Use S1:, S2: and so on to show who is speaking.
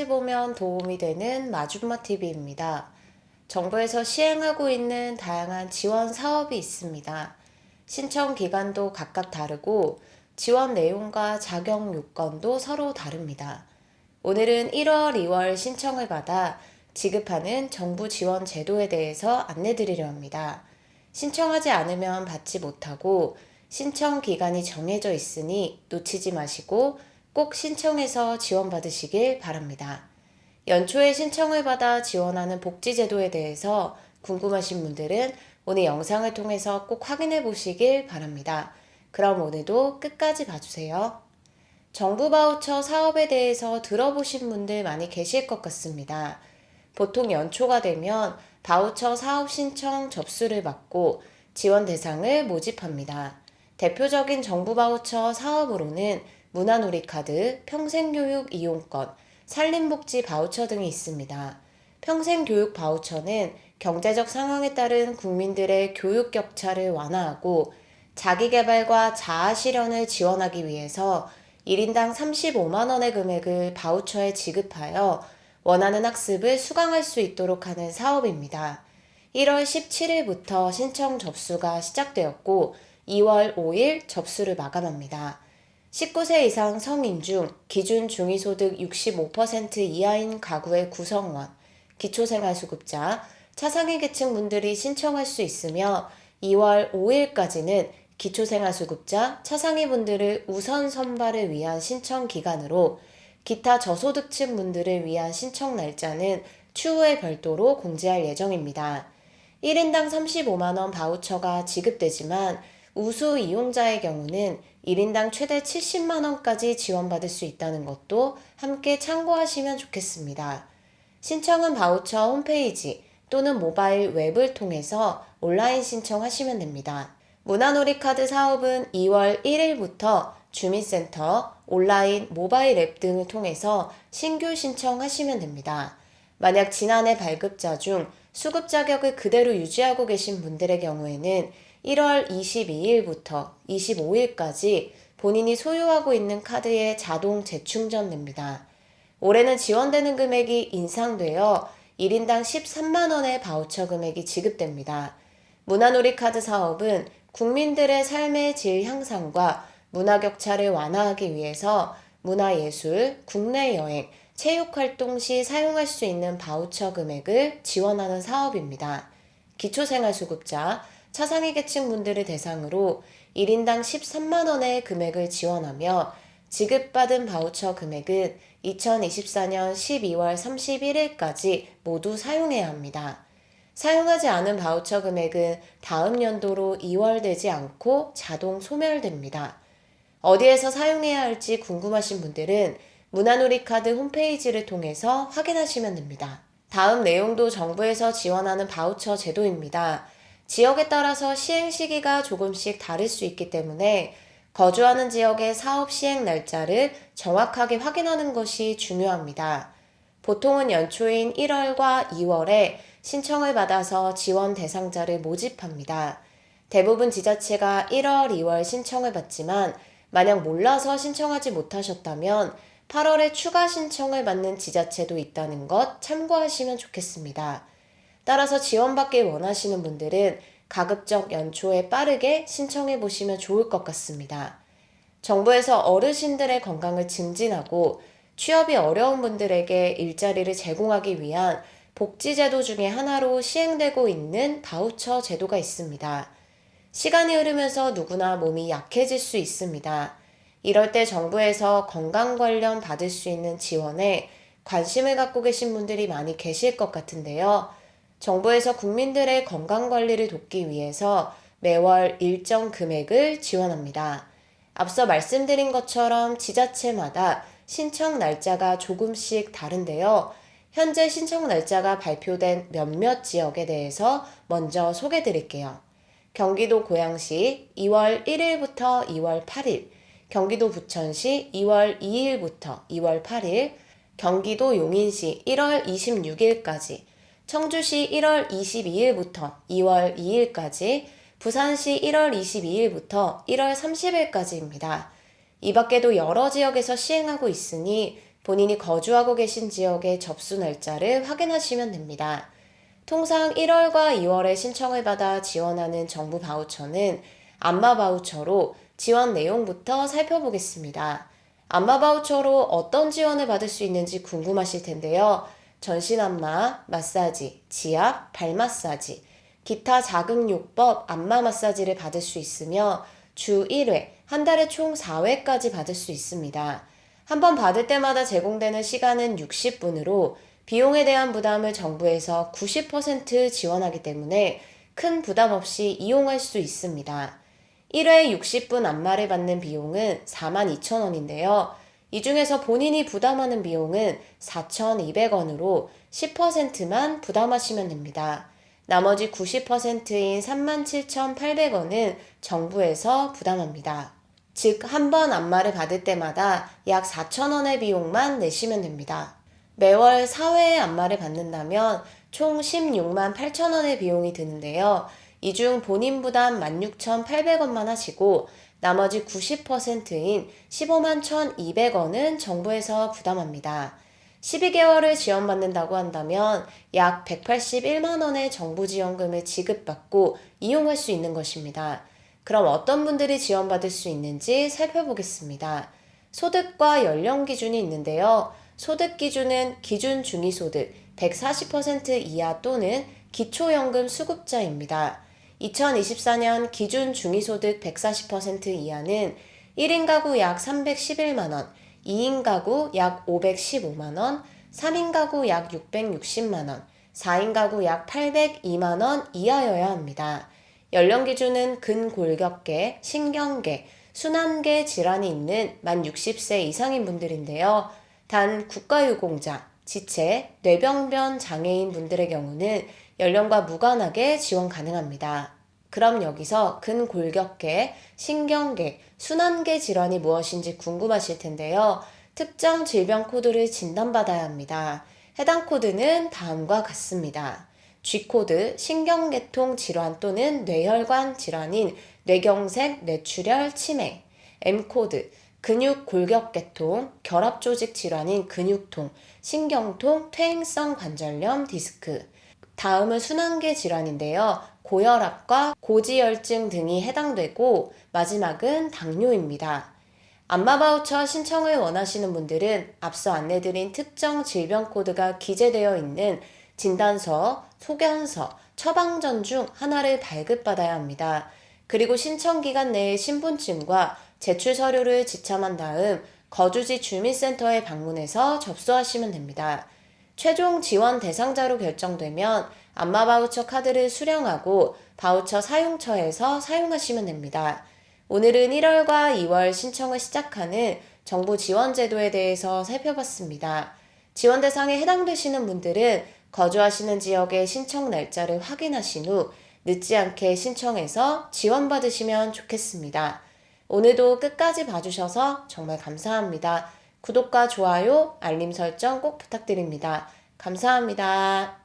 S1: 끝까지 보면 도움이 되는 마줌마TV입니다. 정부에서 시행하고 있는 다양한 지원 사업이 있습니다. 신청 기간도 각각 다르고 지원 내용과 자격 요건도 서로 다릅니다. 오늘은 1월, 2월 신청을 받아 지급하는 정부 지원 제도에 대해서 안내드리려 합니다. 신청하지 않으면 받지 못하고 신청 기간이 정해져 있으니 놓치지 마시고 꼭 신청해서 지원받으시길 바랍니다. 연초에 신청을 받아 지원하는 복지제도에 대해서 궁금하신 분들은 오늘 영상을 통해서 꼭 확인해 보시길 바랍니다. 그럼 오늘도 끝까지 봐주세요. 정부 바우처 사업에 대해서 들어보신 분들 많이 계실 것 같습니다. 보통 연초가 되면 바우처 사업 신청 접수를 받고 지원 대상을 모집합니다. 대표적인 정부 바우처 사업으로는 문화놀이카드, 평생교육 이용권, 산림복지 바우처 등이 있습니다. 평생교육 바우처는 경제적 상황에 따른 국민들의 교육 격차를 완화하고 자기개발과 자아실현을 지원하기 위해서 1인당 35만 원의 금액을 바우처에 지급하여 원하는 학습을 수강할 수 있도록 하는 사업입니다. 1월 17일부터 신청 접수가 시작되었고 2월 5일 접수를 마감합니다. 19세 이상 성인 중 기준 중위소득 65% 이하인 가구의 구성원, 기초생활수급자, 차상위 계층 분들이 신청할 수 있으며 2월 5일까지는 기초생활수급자, 차상위 분들을 우선 선발을 위한 신청 기간으로 기타 저소득층 분들을 위한 신청 날짜는 추후에 별도로 공지할 예정입니다. 1인당 35만 원 바우처가 지급되지만 우수 이용자의 경우는 1인당 최대 70만 원까지 지원받을 수 있다는 것도 함께 참고하시면 좋겠습니다. 신청은 바우처 홈페이지 또는 모바일 웹을 통해서 온라인 신청하시면 됩니다. 문화놀이카드 사업은 2월 1일부터 주민센터, 온라인, 모바일 앱 등을 통해서 신규 신청하시면 됩니다. 만약 지난해 발급자 중 수급 자격을 그대로 유지하고 계신 분들의 경우에는 1월 22일부터 25일까지 본인이 소유하고 있는 카드에 자동 재충전됩니다. 올해는 지원되는 금액이 인상되어 1인당 13만 원의 바우처 금액이 지급됩니다. 문화놀이카드 사업은 국민들의 삶의 질 향상과 문화 격차를 완화하기 위해서 문화예술, 국내 여행, 체육활동 시 사용할 수 있는 바우처 금액을 지원하는 사업입니다. 기초생활수급자, 차상위 계층 분들을 대상으로 1인당 13만 원의 금액을 지원하며 지급받은 바우처 금액은 2024년 12월 31일까지 모두 사용해야 합니다. 사용하지 않은 바우처 금액은 다음 연도로 이월되지 않고 자동 소멸됩니다. 어디에서 사용해야 할지 궁금하신 분들은 문화놀이카드 홈페이지를 통해서 확인하시면 됩니다. 다음 내용도 정부에서 지원하는 바우처 제도입니다. 지역에 따라서 시행 시기가 조금씩 다를 수 있기 때문에 거주하는 지역의 사업 시행 날짜를 정확하게 확인하는 것이 중요합니다. 보통은 연초인 1월과 2월에 신청을 받아서 지원 대상자를 모집합니다. 대부분 지자체가 1월, 2월 신청을 받지만 만약 몰라서 신청하지 못하셨다면 8월에 추가 신청을 받는 지자체도 있다는 것 참고하시면 좋겠습니다. 따라서 지원받길 원하시는 분들은 가급적 연초에 빠르게 신청해 보시면 좋을 것 같습니다. 정부에서 어르신들의 건강을 증진하고 취업이 어려운 분들에게 일자리를 제공하기 위한 복지제도 중에 하나로 시행되고 있는 바우처 제도가 있습니다. 시간이 흐르면서 누구나 몸이 약해질 수 있습니다. 이럴 때 정부에서 건강 관련 받을 수 있는 지원에 관심을 갖고 계신 분들이 많이 계실 것 같은데요. 정부에서 국민들의 건강 관리를 돕기 위해서 매월 일정 금액을 지원합니다. 앞서 말씀드린 것처럼 지자체마다 신청 날짜가 조금씩 다른데요. 현재 신청 날짜가 발표된 몇몇 지역에 대해서 먼저 소개해 드릴게요. 경기도 고양시 2월 1일부터 2월 8일, 경기도 부천시 2월 2일부터 2월 8일, 경기도 용인시 1월 26일까지, 청주시 1월 22일부터 2월 2일까지, 부산시 1월 22일부터 1월 30일까지입니다. 이 밖에도 여러 지역에서 시행하고 있으니 본인이 거주하고 계신 지역의 접수 날짜를 확인하시면 됩니다. 통상 1월과 2월에 신청을 받아 지원하는 정부 바우처는 안마 바우처로 지원 내용부터 살펴보겠습니다. 안마 바우처로 어떤 지원을 받을 수 있는지 궁금하실 텐데요. 전신 안마, 마사지, 지압, 발 마사지, 기타 자극요법 안마 마사지를 받을 수 있으며 주 1회, 한 달에 총 4회까지 받을 수 있습니다. 한 번 받을 때마다 제공되는 시간은 60분으로 비용에 대한 부담을 정부에서 90% 지원하기 때문에 큰 부담 없이 이용할 수 있습니다. 1회 60분 안마를 받는 비용은 42,000원인데요. 이 중에서 본인이 부담하는 비용은 4,200원으로 10%만 부담하시면 됩니다. 나머지 90%인 37,800원은 정부에서 부담합니다. 즉, 한 번 안마를 받을 때마다 약 4,000원의 비용만 내시면 됩니다. 매월 4회의 안마를 받는다면 총 16만 8천원의 비용이 드는데요. 이 중 본인 부담 16,800원만 하시고 나머지 90%인 15만 1,200원은 정부에서 부담합니다. 12개월을 지원받는다고 한다면 약 181만원의 정부 지원금을 지급받고 이용할 수 있는 것입니다. 그럼 어떤 분들이 지원받을 수 있는지 살펴보겠습니다. 소득과 연령 기준이 있는데요. 소득 기준은 기준 중위소득 140% 이하 또는 기초연금 수급자입니다. 2024년 기준 중위소득 140% 이하는 1인 가구 약 311만원, 2인 가구 약 515만원, 3인 가구 약 660만원, 4인 가구 약 802만원 이하여야 합니다. 연령 기준은 근골격계, 신경계, 순환계 질환이 있는 만 60세 이상인 분들인데요. 단 국가유공자, 지체, 뇌병변 장애인 분들의 경우는 연령과 무관하게 지원 가능합니다. 그럼 여기서 근골격계, 신경계, 순환계 질환이 무엇인지 궁금하실 텐데요. 특정 질병 코드를 진단받아야 합니다. 해당 코드는 다음과 같습니다. G코드, 신경계통 질환 또는 뇌혈관 질환인 뇌경색, 뇌출혈, 치매. M코드, 근육골격계통, 결합조직 질환인 근육통, 신경통, 퇴행성 관절염, 디스크. 다음은 순환계 질환인데요. 고혈압과 고지혈증 등이 해당되고 마지막은 당뇨입니다. 안마 바우처 신청을 원하시는 분들은 앞서 안내드린 특정 질병 코드가 기재되어 있는 진단서, 소견서, 처방전 중 하나를 발급받아야 합니다. 그리고 신청 기간 내에 신분증과 제출 서류를 지참한 다음 거주지 주민센터에 방문해서 접수하시면 됩니다. 최종 지원 대상자로 결정되면 안마 바우처 카드를 수령하고 바우처 사용처에서 사용하시면 됩니다. 오늘은 1월과 2월 신청을 시작하는 정부 지원 제도에 대해서 살펴봤습니다. 지원 대상에 해당되시는 분들은 거주하시는 지역의 신청 날짜를 확인하신 후 늦지 않게 신청해서 지원받으시면 좋겠습니다. 오늘도 끝까지 봐주셔서 정말 감사합니다. 구독과 좋아요, 알림 설정 꼭 부탁드립니다. 감사합니다.